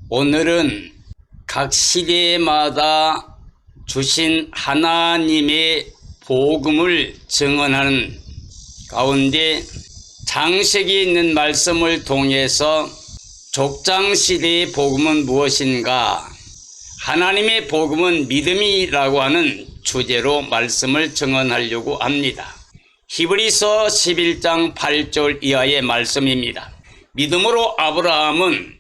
오늘은 각 시대마다 주신 하나님의 복음을 증언하는 가운데 창세기에 있는 말씀을 통해서 족장시대의 복음은 무엇인가? 하나님의 복음은 믿음이라고 하는 주제로 말씀을 증언하려고 합니다. 히브리서 11장 8절 이하의 말씀입니다. 믿음으로 아브라함은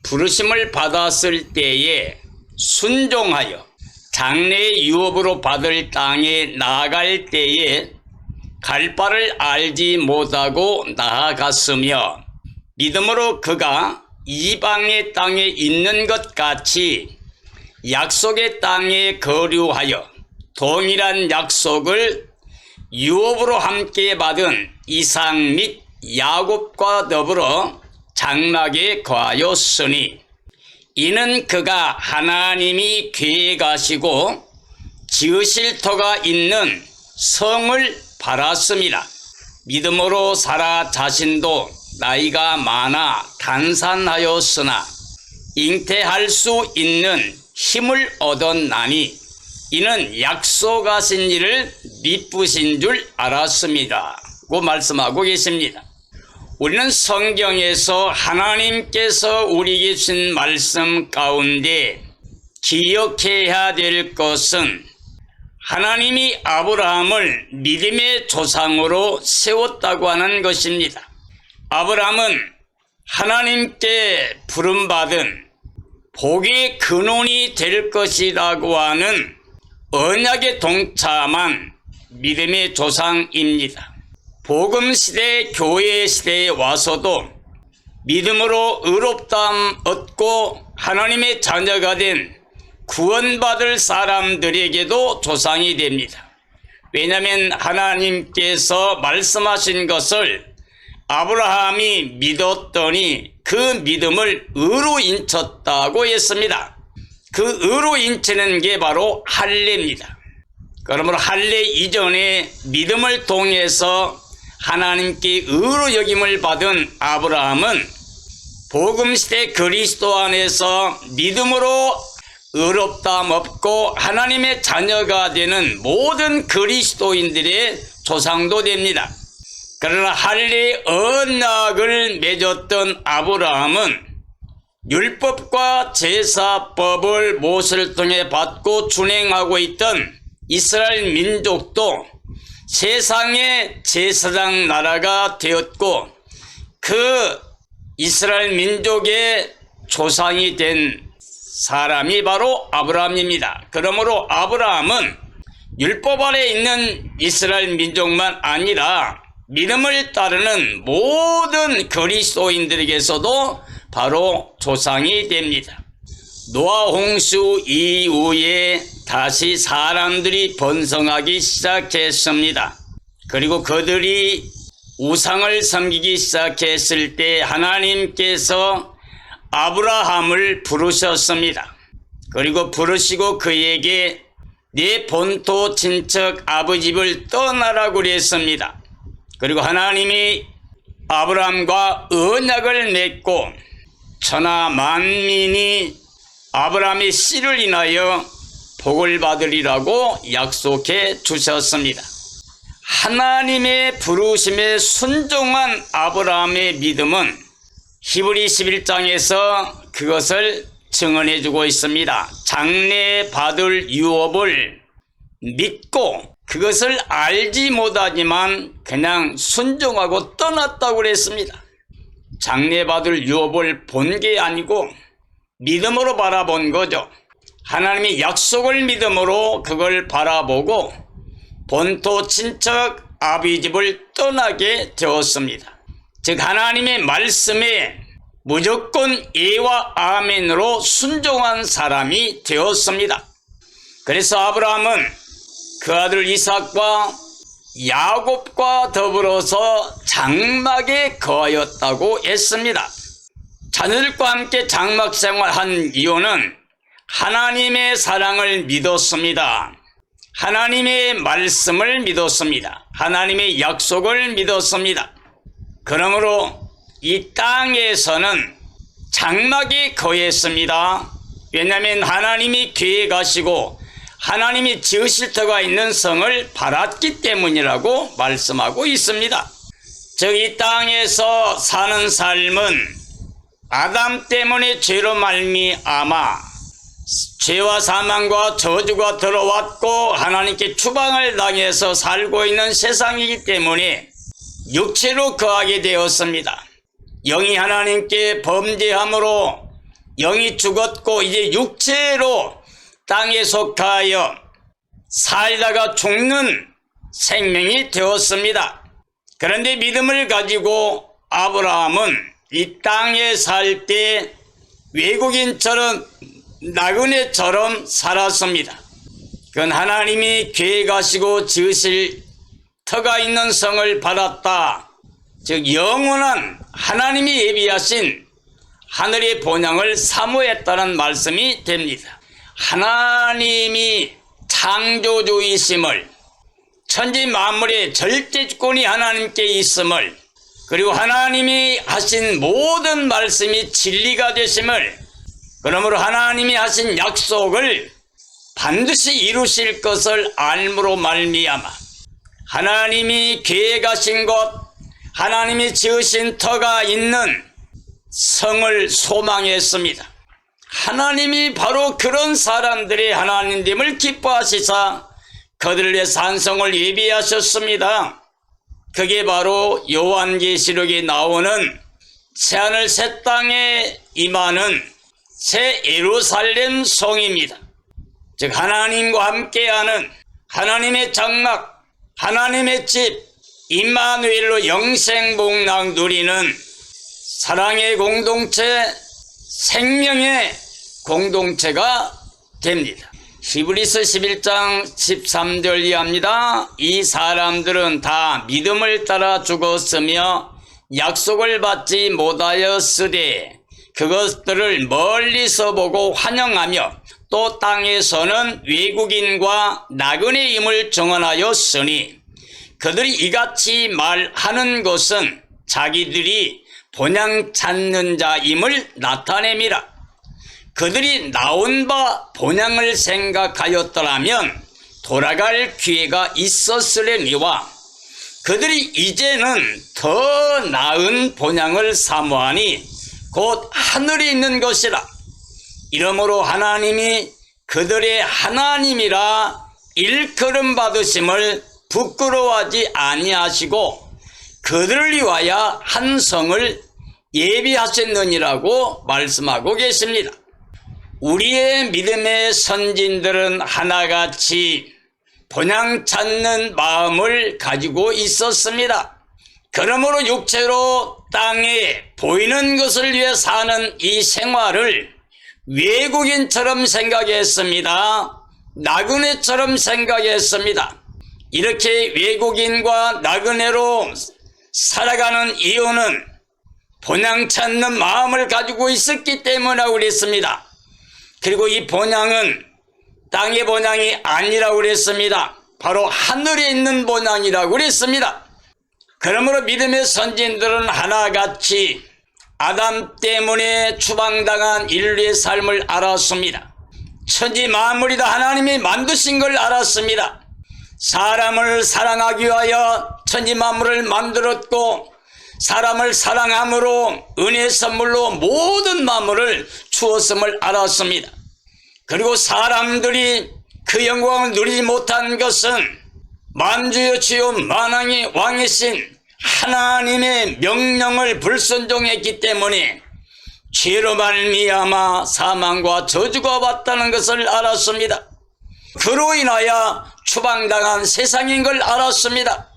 부르심을 받았을 때에 순종하여 장래의 유업으로 받을 땅에 나아갈 때에 갈 바를 알지 못하고 나아갔으며 믿음으로 그가 이방의 땅에 있는 것 같이 약속의 땅에 거류하여 동일한 약속을 유업으로 함께 받은 이삭 및 야곱과 더불어 장막에 거하였으니 이는 그가 하나님이 계획하시고 지으실 터가 있는 성을 바랐습니다. 믿음으로 사라 자신도 나이가 많아 단산하였으나 잉태할 수 있는 힘을 얻었나니 이는 약속하신 일을 미쁘신 줄 알았습니다. 고 말씀하고 계십니다. 우리는 성경에서 하나님께서 우리에게 주신 말씀 가운데 기억해야 될 것은 하나님이 아브라함을 믿음의 조상으로 세웠다고 하는 것입니다. 아브라함은 하나님께 부름받은 복의 근원이 될 것이라고 하는 언약에 동참한 믿음의 조상입니다. 복음시대 교회시대에 와서도 믿음으로 의롭다함 얻고 하나님의 자녀가 된 구원받을 사람들에게도 조상이 됩니다. 왜냐하면 하나님께서 말씀하신 것을 아브라함이 믿었더니 그 믿음을 의로 인쳤다고 했습니다. 그 의로 인치는 게 바로 할례입니다. 그러므로 할례 이전에 믿음을 통해서 하나님께 의로 여김을 받은 아브라함은 복음시대 그리스도 안에서 믿음으로 의롭다함 얻고 하나님의 자녀가 되는 모든 그리스도인들의 조상도 됩니다. 그러나 할례 언약을 맺었던 아브라함은 율법과 제사법을 모세를 통해 받고 준행하고 있던 이스라엘 민족도 세상의 제사장 나라가 되었고 그 이스라엘 민족의 조상이 된 사람이 바로 아브라함입니다. 그러므로 아브라함은 율법 아래 있는 이스라엘 민족만 아니라 믿음을 따르는 모든 그리스도인들에게서도 바로 조상이 됩니다. 노아 홍수 이후에 다시 사람들이 번성하기 시작했습니다. 그리고 그들이 우상을 섬기기 시작했을 때 하나님께서 아브라함을 부르셨습니다. 그리고 부르시고 그에게 네 본토 친척 아버지 집을 떠나라고 그랬습니다. 그리고 하나님이 아브라함과 언약을 맺고 천하 만민이 아브라함의 씨를 인하여 복을 받으리라고 약속해 주셨습니다. 하나님의 부르심에 순종한 아브라함의 믿음은 히브리 11장에서 그것을 증언해 주고 있습니다. 장래 받을 유업을 믿고 그것을 알지 못하지만 그냥 순종하고 떠났다고 그랬습니다. 장래 받을 유업을 본 게 아니고 믿음으로 바라본 거죠. 하나님의 약속을 믿음으로 그걸 바라보고 본토 친척 아비 집을 떠나게 되었습니다. 즉 하나님의 말씀에 무조건 예와 아멘으로 순종한 사람이 되었습니다. 그래서 아브라함은 그 아들 이삭과 야곱과 더불어서 장막에 거하였다고 했습니다. 자녀들과 함께 장막 생활한 이유는 하나님의 사랑을 믿었습니다. 하나님의 말씀을 믿었습니다. 하나님의 약속을 믿었습니다. 그러므로 이 땅에서는 장막에 거했습니다. 왜냐하면 하나님이 계획하시고 하나님이 지으실 터가 있는 성을 바랐기 때문이라고 말씀하고 있습니다. 즉 이 땅에서 사는 삶은 아담 때문에 죄로 말미암아 죄와 사망과 저주가 들어왔고 하나님께 추방을 당해서 살고 있는 세상이기 때문에 육체로 거하게 되었습니다. 영이 하나님께 범죄함으로 영이 죽었고 이제 육체로 땅에 속하여 살다가 죽는 생명이 되었습니다. 그런데 믿음을 가지고 아브라함은 이 땅에 살 때 외국인처럼 나그네처럼 살았습니다. 그건 하나님이 계획하시고 지으실 터가 있는 성을 받았다. 즉 영원한 하나님이 예비하신 하늘의 본향을 사모했다는 말씀이 됩니다. 하나님이 창조주이심을, 천지 만물의 절대주권이 하나님께 있음을, 그리고 하나님이 하신 모든 말씀이 진리가 되심을, 그러므로 하나님이 하신 약속을 반드시 이루실 것을 알므로 말미암아 하나님이 계획하신 것, 하나님이 지으신 터가 있는 성을 소망했습니다. 하나님이 바로 그런 사람들이 하나님됨을 기뻐하시사 그들을 위해 산성을 예비하셨습니다. 그게 바로 요한계시록에 나오는 새하늘 새 땅에 임하는 새 예루살렘 성입니다. 즉 하나님과 함께하는 하나님의 장막, 하나님의 집, 임마누엘로 영생복락 누리는 사랑의 공동체, 생명의 공동체가 됩니다. 히브리서 11장 13절 이하입니다. 이 사람들은 다 믿음을 따라 죽었으며 약속을 받지 못하였으되 그것들을 멀리서 보고 환영하며 또 땅에서는 외국인과 나그네임을 정언하였으니 그들이 이같이 말하는 것은 자기들이 본향 찾는 자임을 나타냅니다. 그들이 나온 바 본향을 생각하였더라면 돌아갈 기회가 있었으려니와 그들이 이제는 더 나은 본향을 사모하니 곧 하늘에 있는 것이라. 이러므로 하나님이 그들의 하나님이라 일컬음 받으심을 부끄러워하지 아니하시고 그들을 위하여 한 성을 예비하셨느니라고 말씀하고 계십니다. 우리의 믿음의 선진들은 하나같이 본향 찾는 마음을 가지고 있었습니다. 그러므로 육체로 땅에 보이는 것을 위해 사는 이 생활을 외국인처럼 생각했습니다. 나그네처럼 생각했습니다. 이렇게 외국인과 나그네로 살아가는 이유는 본향 찾는 마음을 가지고 있었기 때문이라고 그랬습니다. 그리고 이 본향은 땅의 본향이 아니라고 그랬습니다. 바로 하늘에 있는 본향이라고 그랬습니다. 그러므로 믿음의 선진들은 하나같이 아담 때문에 추방당한 인류의 삶을 알았습니다. 천지 만물이 다 하나님이 만드신 걸 알았습니다. 사람을 사랑하기 위하여 천지 만물을 만들었고 사람을 사랑함으로 은혜의 선물로 모든 만물을 주었음을 알았습니다. 그리고 사람들이 그 영광을 누리지 못한 것은 만주의 주요 만왕의 왕이신 하나님의 명령을 불순종했기 때문에 죄로 말미암아 사망과 저주가 왔다는 것을 알았습니다. 그로 인하여 추방당한 세상인 걸 알았습니다.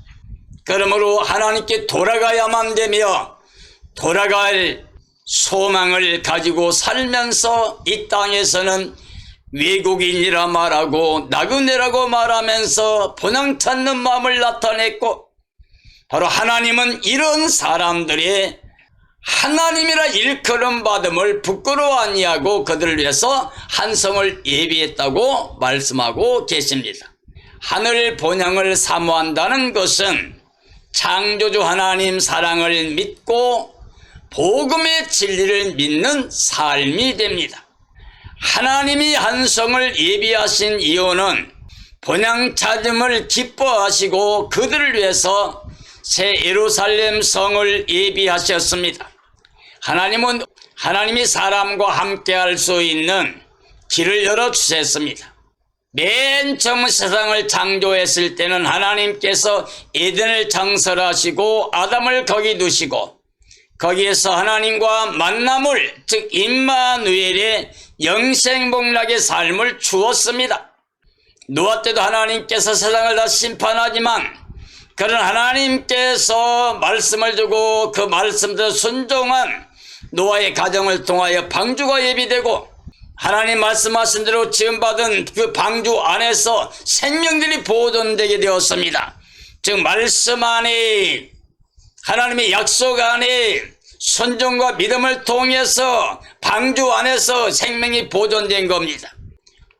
그러므로 하나님께 돌아가야만 되며 돌아갈 소망을 가지고 살면서 이 땅에서는 외국인이라 말하고 나그네라고 말하면서 본향 찾는 마음을 나타냈고 바로 하나님은 이런 사람들의 하나님이라 일컬음 받음을 부끄러워 아니하고 그들을 위해서 한 성을 예비했다고 말씀하고 계십니다. 하늘 본향을 사모한다는 것은 창조주 하나님 사랑을 믿고 복음의 진리를 믿는 삶이 됩니다. 하나님이 한 성을 예비하신 이유는 본향 찾음을 기뻐하시고 그들을 위해서 새 예루살렘 성을 예비하셨습니다. 하나님이 사람과 함께 할 수 있는 길을 열어주셨습니다. 맨 처음 세상을 창조했을 때는 하나님께서 에덴을 창설하시고 아담을 거기 두시고 거기에서 하나님과 만남을, 즉 임마누엘의 영생복락의 삶을 주었습니다. 노아 때도 하나님께서 세상을 다 심판하지만 그런 하나님께서 말씀을 주고 그 말씀대로 순종한 노아의 가정을 통하여 방주가 예비되고 하나님 말씀하신 대로 지음받은 그 방주 안에서 생명들이 보존되게 되었습니다. 즉 말씀 안에, 하나님의 약속 안에 순종과 믿음을 통해서 방주 안에서 생명이 보존된 겁니다.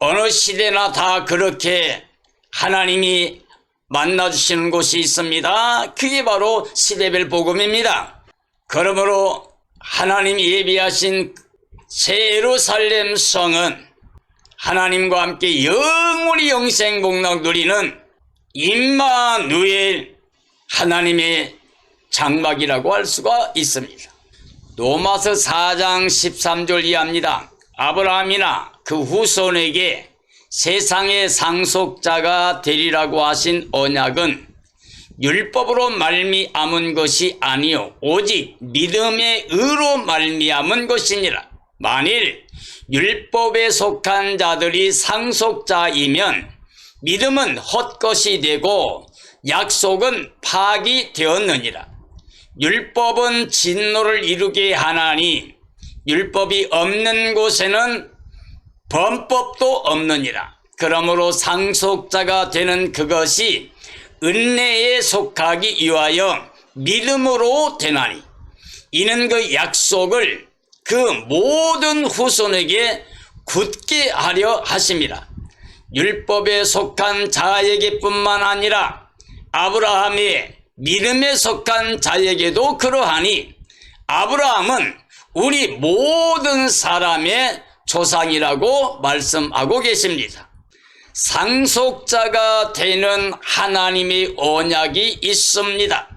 어느 시대나 다 그렇게 하나님이 만나주시는 곳이 있습니다. 그게 바로 시대별 복음입니다. 그러므로 하나님이 예비하신 새 예루살렘 성은 하나님과 함께 영원히 영생복락 누리는 임마누엘 하나님의 장막이라고 할 수가 있습니다. 로마서 4장 13절 이하입니다. 아브라함이나 그 후손에게 세상의 상속자가 되리라고 하신 언약은 율법으로 말미암은 것이 아니요 오직 믿음의 의로 말미암은 것이니라. 만일 율법에 속한 자들이 상속자이면 믿음은 헛것이 되고 약속은 파기 되었느니라. 율법은 진노를 이루게 하나니 율법이 없는 곳에는 범법도 없느니라. 그러므로 상속자가 되는 그것이 은혜에 속하기 위하여 믿음으로 되나니 이는 그 약속을 그 모든 후손에게 굳게 하려 하심이라. 율법에 속한 자에게 뿐만 아니라 아브라함의 믿음에 속한 자에게도 그러하니 아브라함은 우리 모든 사람의 조상이라고 말씀하고 계십니다. 상속자가 되는 하나님의 언약이 있습니다.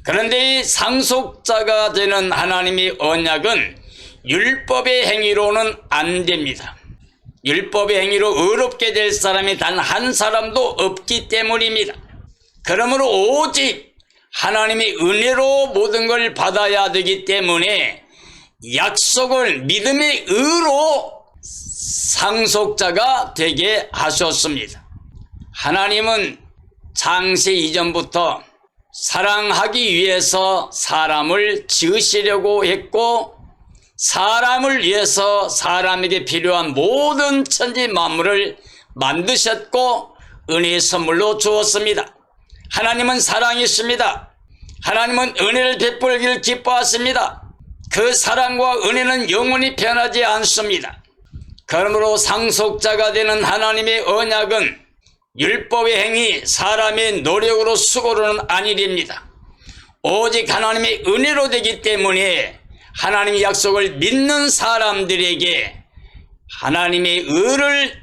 그런데 이 상속자가 되는 하나님의 언약은 율법의 행위로는 안 됩니다. 율법의 행위로 의롭게 될 사람이 단 한 사람도 없기 때문입니다. 그러므로 오직 하나님의 은혜로 모든 걸 받아야 되기 때문에 약속을 믿음의 의로 상속자가 되게 하셨습니다. 하나님은 창세 이전부터 사랑하기 위해서 사람을 지으시려고 했고 사람을 위해서 사람에게 필요한 모든 천지 만물을 만드셨고 은혜의 선물로 주었습니다. 하나님은 사랑이십니다. 하나님은 은혜를 베풀기를 기뻐하십니다. 그 사랑과 은혜는 영원히 변하지 않습니다. 그러므로 상속자가 되는 하나님의 언약은 율법의 행위, 사람의 노력으로 수고로는 아니랍니다. 오직 하나님의 은혜로 되기 때문에 하나님의 약속을 믿는 사람들에게 하나님의 의를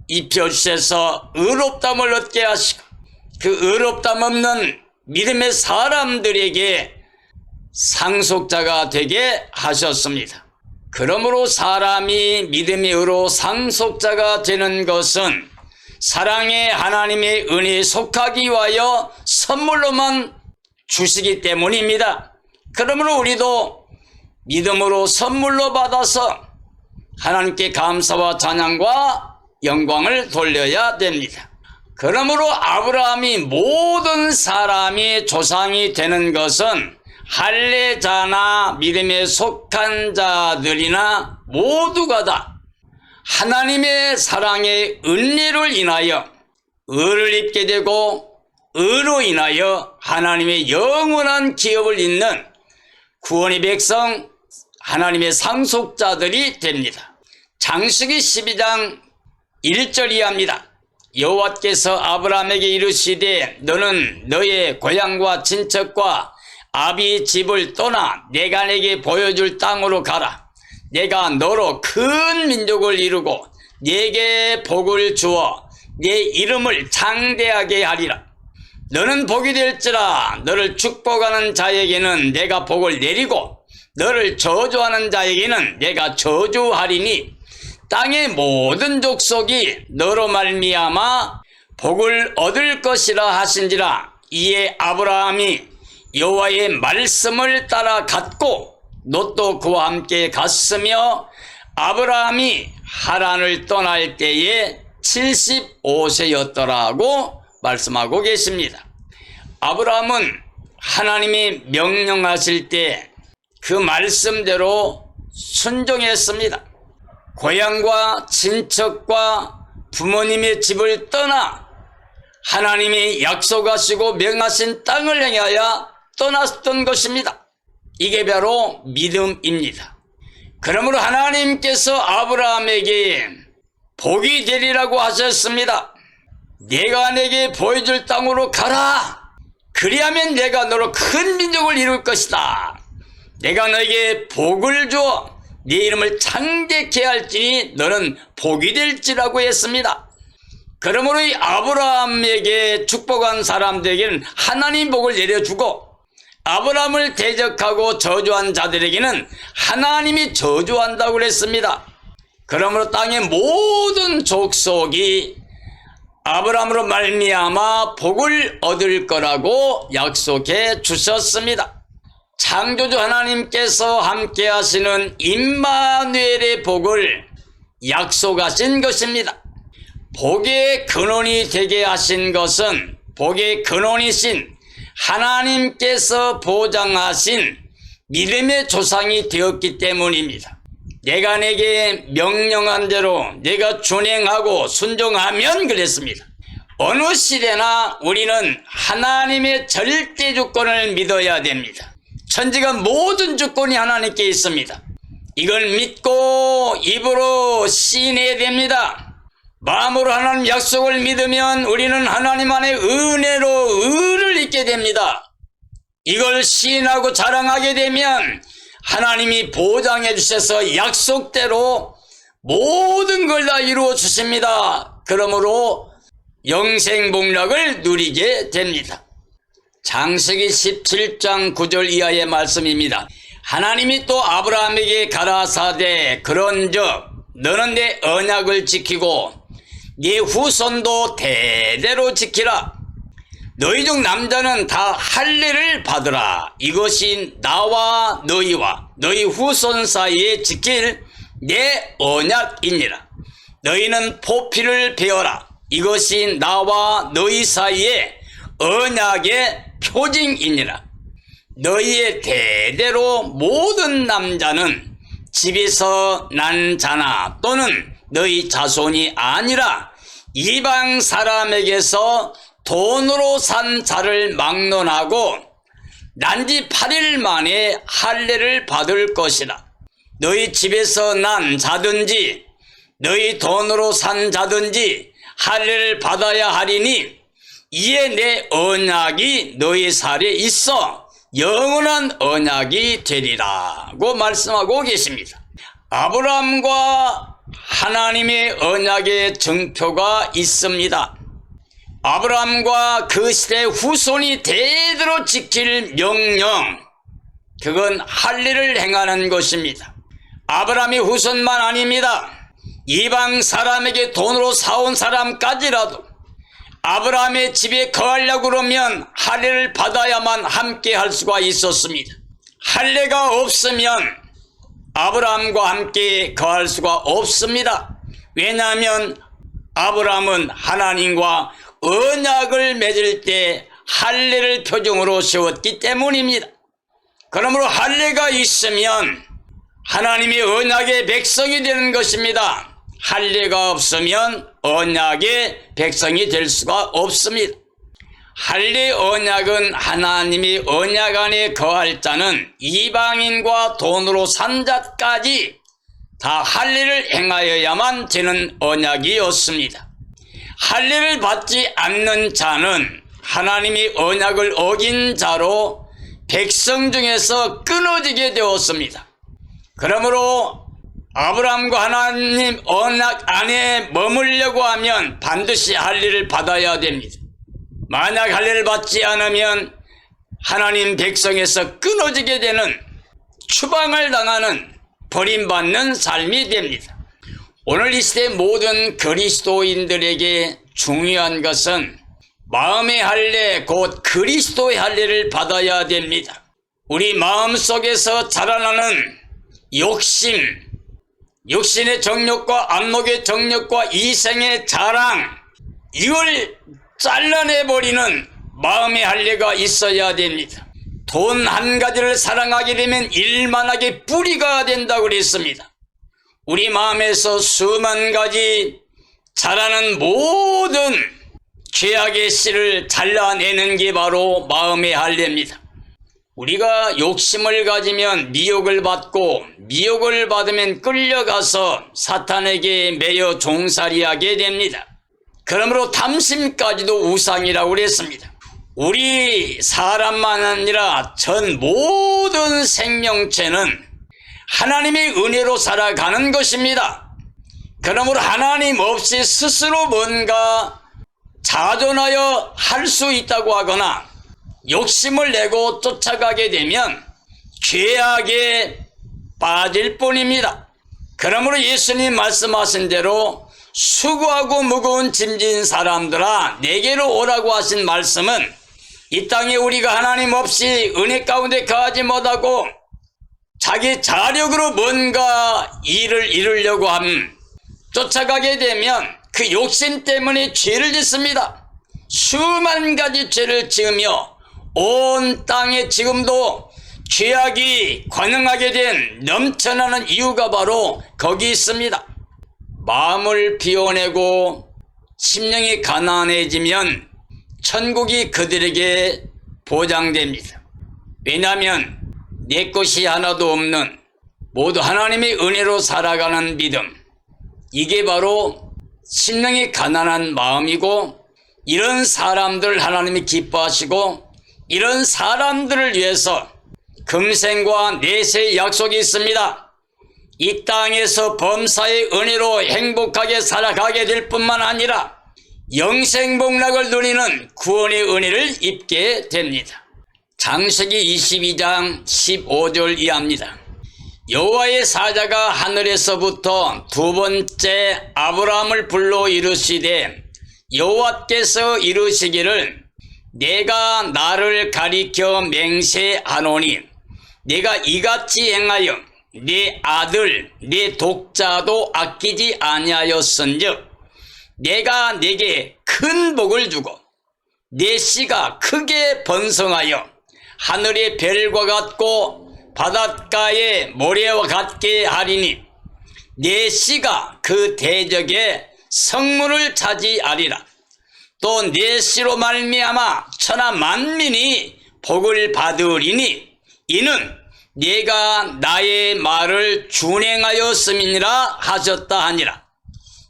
입혀주셔서 의롭다함을 얻게 하시고 그 의롭다함 없는 믿음의 사람들에게 상속자가 되게 하셨습니다. 그러므로 사람이 믿음의 의로 상속자가 되는 것은 사랑의 하나님의 은혜에 속하기 위하여 선물로만 주시기 때문입니다. 그러므로 우리도 믿음으로 선물로 받아서 하나님께 감사와 찬양과 영광을 돌려야 됩니다. 그러므로 아브라함이 모든 사람이 조상이 되는 것은 할례자나 믿음에 속한 자들이나 모두가 다 하나님의 사랑의 은혜를 인하여 의를 입게 되고 의로 인하여 하나님의 영원한 기업을 잇는 구원의 백성 하나님의 상속자들이 됩니다. 창세기 12장 1절 이하입니다. 여호와께서 아브라함에게 이르시되 너는 너의 고향과 친척과 아비 집을 떠나 내가 내게 보여줄 땅으로 가라. 내가 너로 큰 민족을 이루고 네게 복을 주어 네 이름을 장대하게 하리라. 너는 복이 될지라. 너를 축복하는 자에게는 내가 복을 내리고 너를 저주하는 자에게는 내가 저주하리니 땅의 모든 족속이 너로 말미암아 복을 얻을 것이라 하신지라. 이에 아브라함이 여호와의 말씀을 따라 갔고 롯도 그와 함께 갔으며 아브라함이 하란을 떠날 때에 75세였더라고 말씀하고 계십니다. 아브라함은 하나님이 명령하실 때 그 말씀대로 순종했습니다. 고향과 친척과 부모님의 집을 떠나 하나님이 약속하시고 명하신 땅을 향하여 떠났던 것입니다. 이게 바로 믿음입니다. 그러므로 하나님께서 아브라함에게 복이 되리라고 하셨습니다. 내가 내게 보여줄 땅으로 가라. 그리하면 내가 너로 큰 민족을 이룰 것이다. 내가 너에게 복을 주어 네 이름을 창대케 할지니 너는 복이 될지라고 했습니다. 그러므로 이 아브라함에게 축복한 사람들에게는 하나님 복을 내려주고 아브라함을 대적하고 저주한 자들에게는 하나님이 저주한다고 그랬습니다. 그러므로 땅의 모든 족속이 아브라함으로 말미암아 복을 얻을 거라고 약속해 주셨습니다. 창조주 하나님께서 함께 하시는 임마누엘의 복을 약속하신 것입니다. 복의 근원이 되게 하신 것은 복의 근원이신 하나님께서 보장하신 믿음의 조상이 되었기 때문입니다. 내가 내게 명령한 대로 내가 준행하고 순종하면 그랬습니다. 어느 시대나 우리는 하나님의 절대 주권을 믿어야 됩니다. 천지가 모든 주권이 하나님께 있습니다. 이걸 믿고 입으로 시인해야 됩니다. 마음으로 하나님 약속을 믿으면 우리는 하나님 안에 은혜로 의를 잊게 됩니다. 이걸 시인하고 자랑하게 되면 하나님이 보장해 주셔서 약속대로 모든 걸 다 이루어 주십니다. 그러므로 영생복락을 누리게 됩니다. 창세기 17장 9절 이하의 말씀입니다. 하나님이 또 아브라함에게 가라사대 그런즉 너는 내 언약을 지키고 네 후손도 대대로 지키라. 너희 중 남자는 다 할례를 받으라. 이것이 나와 너희와 너희 후손 사이에 지킬 내 언약이니라. 너희는 포피를 베어라. 이것이 나와 너희 사이에 언약의 표징이니라. 너희의 대대로 모든 남자는 집에서 난 자나 또는 너희 자손이 아니라 이방 사람에게서 돈으로 산 자를 막론하고 난지 8일 만에 할례를 받을 것이라. 너희 집에서 난 자든지 너희 돈으로 산 자든지 할례를 받아야 하리니 이에 내 언약이 너희 살에 있어 영원한 언약이 되리라고 말씀하고 계십니다. 아브라함과 하나님의 언약의 증표가 있습니다. 아브라함과 그 시대 후손이 대대로 지킬 명령, 그건 할례를 행하는 것입니다. 아브라함의 후손만 아닙니다. 이방 사람에게 돈으로 사온 사람까지라도 아브라함의 집에 거하려고 그러면 할례를 받아야만 함께 할 수가 있었습니다. 할례가 없으면 아브라함과 함께 거할 수가 없습니다. 왜냐하면 아브라함은 하나님과 언약을 맺을 때 할례를 표징으로 세웠기 때문입니다. 그러므로 할례가 있으면 하나님의 언약의 백성이 되는 것입니다. 할례가 없으면 언약의 백성이 될 수가 없습니다. 할례 언약은 하나님의 언약 안에 거할 자는 이방인과 돈으로 산 자까지 다 할례를 행하여야만 되는 언약이었습니다. 할례를 받지 않는 자는 하나님의 언약을 어긴 자로 백성 중에서 끊어지게 되었습니다. 그러므로 아브라함과 하나님 언약 안에 머물려고 하면 반드시 할례를 받아야 됩니다. 만약 할례를 받지 않으면 하나님 백성에서 끊어지게 되는, 추방을 당하는, 버림받는 삶이 됩니다. 오늘 이 시대 모든 그리스도인들에게 중요한 것은 마음의 할례, 곧 그리스도의 할례를 받아야 됩니다. 우리 마음속에서 자라나는 욕심, 육신의 정욕과 안목의 정욕과 이생의 자랑, 이걸 잘라내버리는 마음의 할례가 있어야 됩니다. 돈 한 가지를 사랑하게 되면 일만하게 뿌리가 된다고 그랬습니다. 우리 마음에서 수만 가지 자라는 모든 죄악의 씨를 잘라내는 게 바로 마음의 할례입니다. 우리가 욕심을 가지면 미혹을 받고, 미혹을 받으면 끌려가서 사탄에게 매여 종살이하게 됩니다. 그러므로 탐심까지도 우상이라고 그랬습니다. 우리 사람만 아니라 전 모든 생명체는 하나님의 은혜로 살아가는 것입니다. 그러므로 하나님 없이 스스로 뭔가 자존하여 할 수 있다고 하거나 욕심을 내고 쫓아가게 되면 죄악에 빠질 뿐입니다. 그러므로 예수님 말씀하신 대로 수고하고 무거운 짐진 사람들아 내게로 오라고 하신 말씀은, 이 땅에 우리가 하나님 없이 은혜 가운데 거하지 못하고 자기 자력으로 뭔가 일을 이루려고 쫓아가게 되면 그 욕심 때문에 죄를 짓습니다. 수만 가지 죄를 지으며 온 땅에 지금도 죄악이 관영하게 된 넘쳐나는 이유가 바로 거기 있습니다. 마음을 비워내고 심령이 가난해지면 천국이 그들에게 보장됩니다. 왜냐하면 내 것이 하나도 없는 모두 하나님의 은혜로 살아가는 믿음, 이게 바로 심령이 가난한 마음이고, 이런 사람들 하나님이 기뻐하시고 이런 사람들을 위해서 금생과 내세의 약속이 있습니다. 이 땅에서 범사의 은혜로 행복하게 살아가게 될 뿐만 아니라 영생복락을 누리는 구원의 은혜를 입게 됩니다. 창세기 22장 15절 이하입니다. 여호와의 사자가 하늘에서부터 두 번째 아브라함을 불러 이르시되, 여호와께서 이르시기를 내가 나를 가리켜 맹세하노니 내가 이같이 행하여 네 아들 네 독자도 아끼지 아니하였은즉 내가 네게 큰 복을 주고 네 씨가 크게 번성하여 하늘의 별과 같고 바닷가의 모래와 같게 하리니 네 씨가 그 대적의 성문을 차지하리라. 또 네 씨로 말미암아 천하 만민이 복을 받으리니 이는 네가 나의 말을 준행하였음이니라 하셨다 하니라.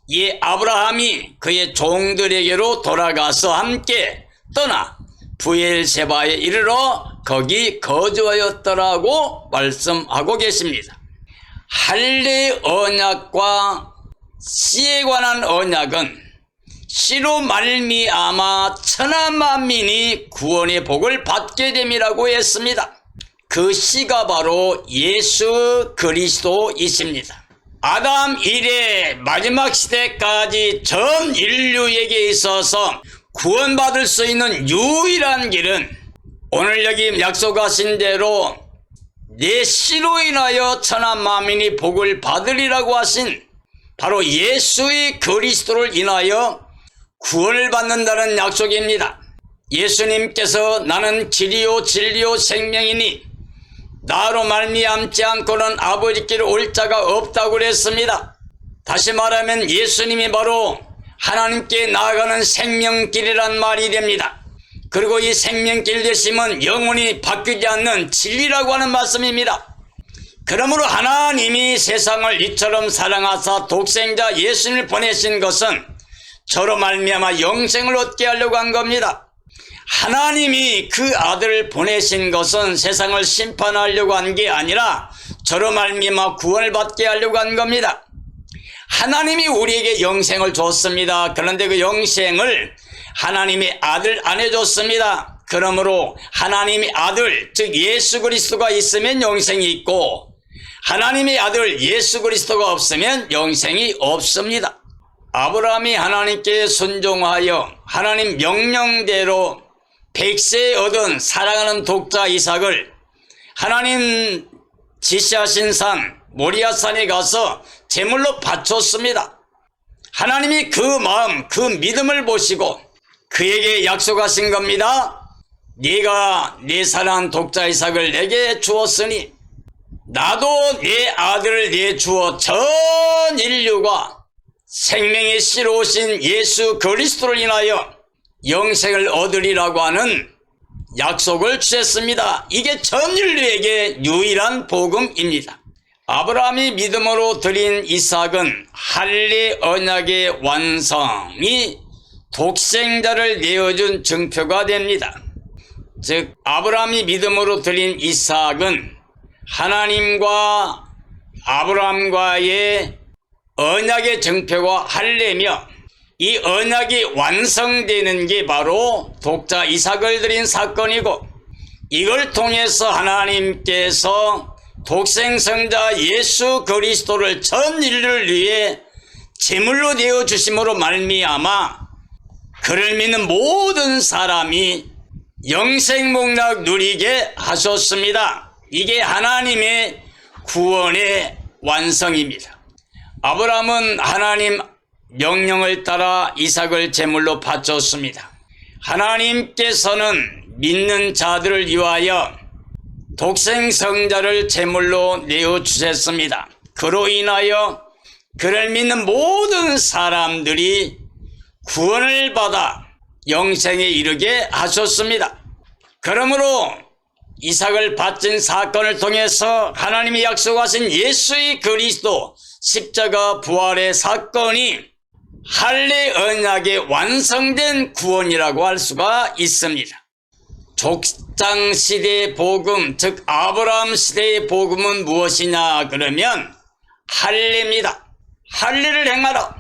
이 아브라함이 그의 종들에게로 돌아가서 함께 떠나 부엘세바에 이르러 거기 거주하였더라고 말씀하고 계십니다. 할례 언약과 씨에 관한 언약은 씨로 말미암아 천하 만민이 구원의 복을 받게 됨이라고 했습니다. 그 씨가 바로 예수 그리스도이십니다. 아담 이래 마지막 시대까지 전 인류에게 있어서 구원받을 수 있는 유일한 길은 오늘 여기 약속하신 대로 내 씨로 인하여 천하 만민이 복을 받으리라고 하신 바로 예수의 그리스도를 인하여 구원을 받는다는 약속입니다. 예수님께서 나는 길이요 진리요 생명이니 나로 말미암지 않고는 아버지께로 올 자가 없다고 그랬습니다. 다시 말하면 예수님이 바로 하나님께 나아가는 생명길이란 말이 됩니다. 그리고 이 생명길 되심은 영원히 바뀌지 않는 진리라고 하는 말씀입니다. 그러므로 하나님이 세상을 이처럼 사랑하사 독생자 예수님을 보내신 것은 저로 말미암아 영생을 얻게 하려고 한 겁니다. 하나님이 그 아들을 보내신 것은 세상을 심판하려고 한 게 아니라 저로 말미암아 구원을 받게 하려고 한 겁니다. 하나님이 우리에게 영생을 줬습니다. 그런데 그 영생을 하나님의 아들 안에 줬습니다. 그러므로 하나님의 아들, 즉 예수 그리스도가 있으면 영생이 있고 하나님의 아들 예수 그리스도가 없으면 영생이 없습니다. 아브라함이 하나님께 순종하여 하나님 명령대로 100세에 얻은 사랑하는 독자 이삭을 하나님 지시하신 산 모리아산에 가서 제물로 바쳤습니다. 하나님이 그 마음, 그 믿음을 보시고 그에게 약속하신 겁니다. 네가 네 사랑하는 독자 이삭을 내게 주었으니 나도 네 아들을 내주어 전 인류가 생명의 씨로 오신 예수 그리스도를 인하여 영생을 얻으리라고 하는 약속을 주셨습니다. 이게 전 인류에게 유일한 복음입니다. 아브라함이 믿음으로 드린 이삭은 할례 언약의 완성이 독생자를 내어준 증표가 됩니다. 즉 아브라함이 믿음으로 드린 이삭은 하나님과 아브라함과의 언약의 증표가 할례며 이 언약이 완성되는 게 바로 독자 이삭을 드린 사건이고 이걸 통해서 하나님께서 독생성자 예수 그리스도를 전 인류를 위해 제물로 내어주심으로 말미암아 그를 믿는 모든 사람이 영생복락 누리게 하셨습니다. 이게 하나님의 구원의 완성입니다. 아브라함은 하나님 명령을 따라 이삭을 제물로 바쳤습니다. 하나님께서는 믿는 자들을 위하여 독생성자를 제물로 내어주셨습니다. 그로 인하여 그를 믿는 모든 사람들이 구원을 받아 영생에 이르게 하셨습니다. 그러므로 이삭을 바친 사건을 통해서 하나님이 약속하신 예수의 그리스도 십자가 부활의 사건이 할례 언약의 완성된 구원이라고 할 수가 있습니다. 족장 시대의 복음, 즉 아브라함 시대의 복음은 무엇이냐 그러면 할례입니다. 할례를 행하라.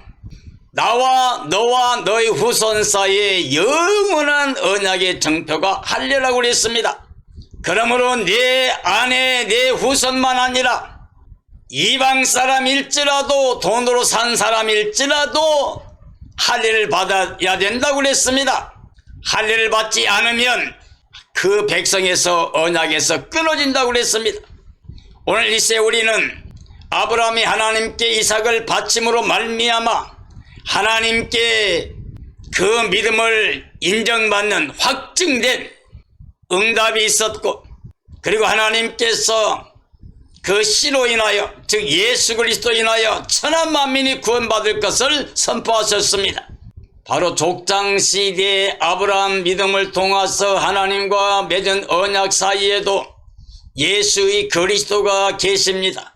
나와 너와 너의 후손 사이에 영원한 언약의 정표가 할례라고 그랬습니다. 그러므로 내 아내 내 후손만 아니라 이방 사람일지라도 돈으로 산 사람일지라도 할례를 받아야 된다고 그랬습니다. 할례를 받지 않으면 그 백성에서 언약에서 끊어진다고 그랬습니다. 오늘 이 시대 우리는 아브라함이 하나님께 이삭을 바침으로 말미암아 하나님께 그 믿음을 인정받는 확증된 응답이 있었고 그리고 하나님께서 그 씨로 인하여 즉 예수 그리스도 인하여 천한 만민이 구원받을 것을 선포하셨습니다. 바로 족장시대의 아브라함 믿음을 통해서 하나님과 맺은 언약 사이에도 예수의 그리스도가 계십니다.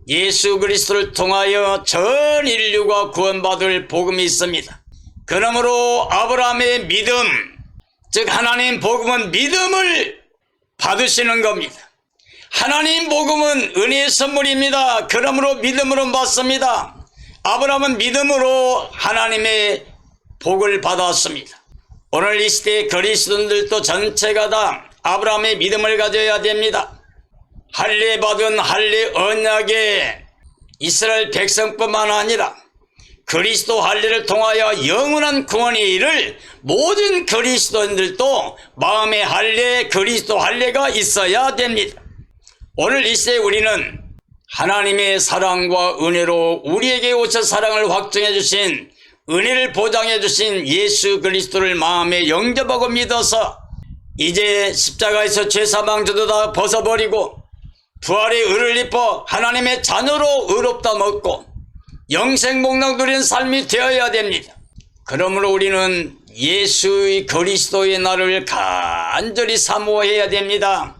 예수 그리스도를 통하여 전 인류가 구원받을 복음이 있습니다. 그러므로 아브라함의 믿음, 즉 하나님 복음은 믿음을 받으시는 겁니다. 하나님 복음은 은혜의 선물입니다. 그러므로 믿음으로 받습니다. 아브라함은 믿음으로 하나님의 복을 받았습니다. 오늘 이 시대의 그리스도인들도 전체가 다 아브라함의 믿음을 가져야 됩니다. 할례 받은 할례 언약의 이스라엘 백성뿐만 아니라 그리스도 할례를 통하여 영원한 구원에 이를 모든 그리스도인들도 마음의 할례, 그리스도 할례가 있어야 됩니다. 오늘 이 시대에 우리는 하나님의 사랑과 은혜로 우리에게 오셔 사랑을 확증해 주신 은혜를 보장해 주신 예수 그리스도를 마음에 영접하고 믿어서 이제 십자가에서 죄사망조도 다 벗어버리고 부활의 의를 입어 하나님의 자녀로 의롭다 먹고 영생복락 누리는 삶이 되어야 됩니다. 그러므로 우리는 예수의 그리스도의 날을 간절히 사모해야 됩니다.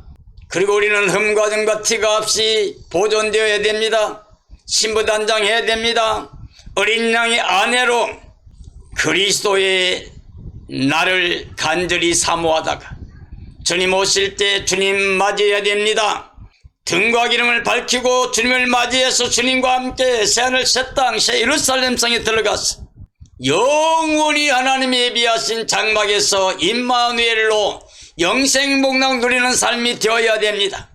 그리고 우리는 흠과 점과 티가 없이 보존되어야 됩니다. 신부단장해야 됩니다. 어린 양의 아내로 그리스도의 나를 간절히 사모하다가 주님 오실 때 주님 맞이해야 됩니다. 등과 기름을 밝히고 주님을 맞이해서 주님과 함께 새하늘 새 땅 새 예루살렘 성에 들어가서 영원히 하나님이 예비하신 장막에서 임마누엘로 영생복락 누리는 삶이 되어야 됩니다.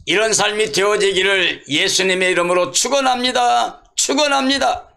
이런 삶이 되어지기를 예수님의 이름으로 축원합니다. 축원합니다.